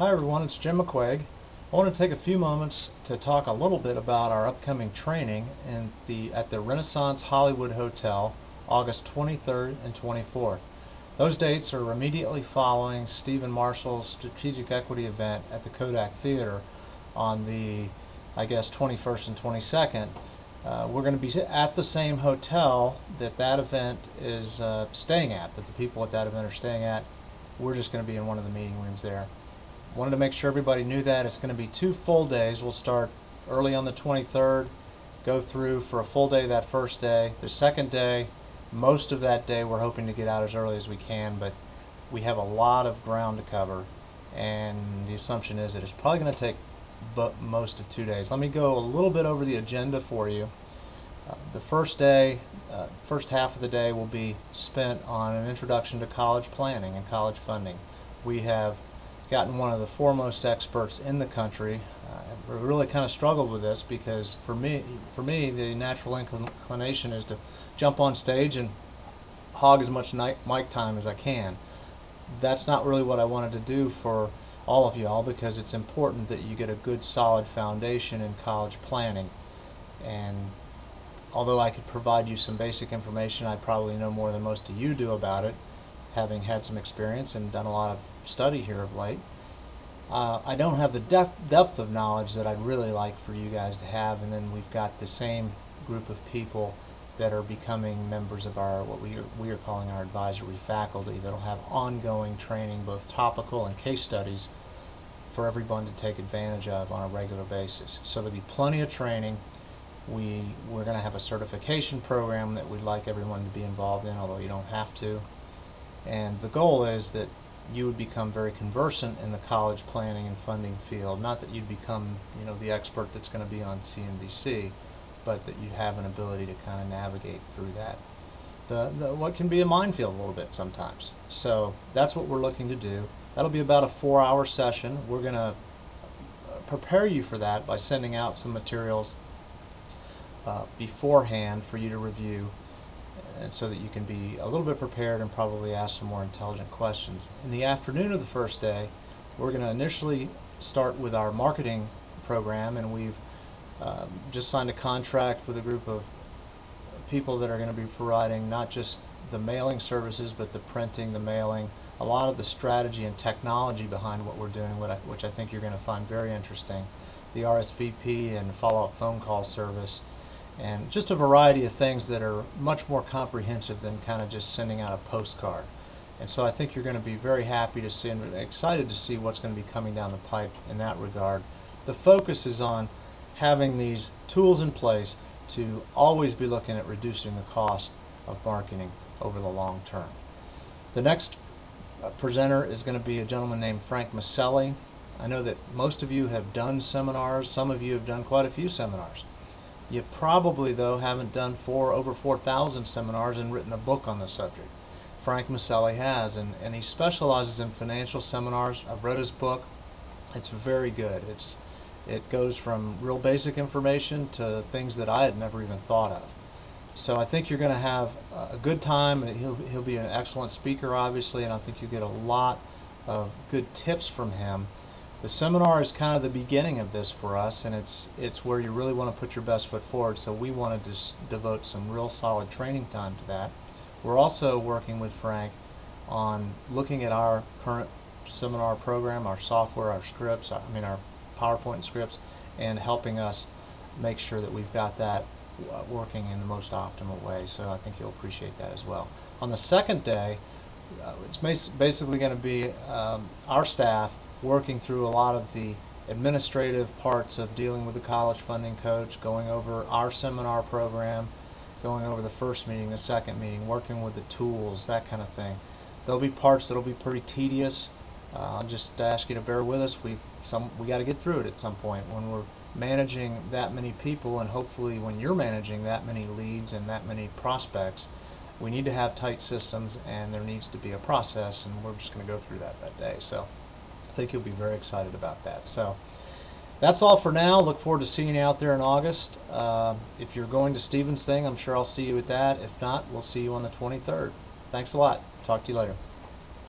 Hi everyone, it's Jim McQuaig. I want to take a few moments to talk a little bit about our upcoming training at the Renaissance Hollywood Hotel, August 23rd and 24th. Those dates are immediately following Stephen Marshall's Strategic Equity event at the Kodak Theater on the, 21st and 22nd. We're going to be at the same hotel that event is staying at, that the people at that event are staying at. We're just going to be in one of the meeting rooms there. Wanted to make sure everybody knew that. It's going to be 2 full days. We'll start early on the 23rd, go through for a full day that first day. The second day, most of that day we're hoping to get out as early as we can, but we have a lot of ground to cover, and the assumption is that it's probably going to take most of 2 days. Let me go a little bit over the agenda for you. The first day, first half of the day will be spent on an introduction to college planning and college funding. We have gotten one of the foremost experts in the country. We really kind of struggled with this because for me the natural inclination is to jump on stage and hog as much mic time as I can. That's not really what I wanted to do for all of y'all, because it's important that you get a good solid foundation in college planning. And although I could provide you some basic information, I probably know more than most of you do about it, having had some experience and done a lot of study here of late. I don't have the depth of knowledge that I'd really like for you guys to have, and then we've got the same group of people that are becoming members of our, what we are calling our advisory faculty, that'll have ongoing training, both topical and case studies, for everyone to take advantage of on a regular basis. So there'll be plenty of training. We're going to have a certification program that we'd like everyone to be involved in, although you don't have to. And the goal is that you would become very conversant in the college planning and funding field. Not that you'd become, the expert that's going to be on CNBC, but that you have an ability to kind of navigate through that. What can be a minefield a little bit sometimes. So that's what we're looking to do. That'll be about a 4-hour session. We're going to prepare you for that by sending out some materials beforehand for you to review, and so that you can be a little bit prepared and probably ask some more intelligent questions. In the afternoon of the first day, we're going to initially start with our marketing program, and we've just signed a contract with a group of people that are going to be providing not just the mailing services, but the printing, the mailing, a lot of the strategy and technology behind what we're doing, which I think you're going to find very interesting. The RSVP and follow-up phone call service, and just a variety of things that are much more comprehensive than kind of just sending out a postcard. And so I think you're going to be very happy to see and excited to see what's going to be coming down the pipe in that regard. The focus is on having these tools in place to always be looking at reducing the cost of marketing over the long term. The next presenter is going to be a gentleman named Frank Maselli. I know that most of you have done seminars. Some of you have done quite a few seminars. You probably, though, haven't done over 4,000 seminars and written a book on the subject. Frank Maselli has, and he specializes in financial seminars. I've read his book. It's very good. It goes from real basic information to things that I had never even thought of. So I think you're going to have a good time. He'll be an excellent speaker, obviously, and I think you'll get a lot of good tips from him. The seminar is kind of the beginning of this for us, and it's where you really want to put your best foot forward, so we wanted to devote some real solid training time to that. We're also working with Frank on looking at our current seminar program, our software, our scripts, our PowerPoint scripts, and helping us make sure that we've got that working in the most optimal way. So I think you'll appreciate that as well. On the second day, it's basically going to be our staff working through a lot of the administrative parts of dealing with the college funding coach, going over our seminar program, going over the first meeting, the second meeting, working with the tools, that kind of thing. There'll be parts that'll be pretty tedious. I'll just ask you to bear with us. We got to get through it at some point. When we're managing that many people, and hopefully when you're managing that many leads and that many prospects, we need to have tight systems, and there needs to be a process, and we're just going to go through that day. So I think you'll be very excited about that. So that's all for now. Look forward to seeing you out there in August. If you're going to Stephen's thing, I'm sure I'll see you at that. If not, we'll see you on the 23rd. Thanks a lot. Talk to you later.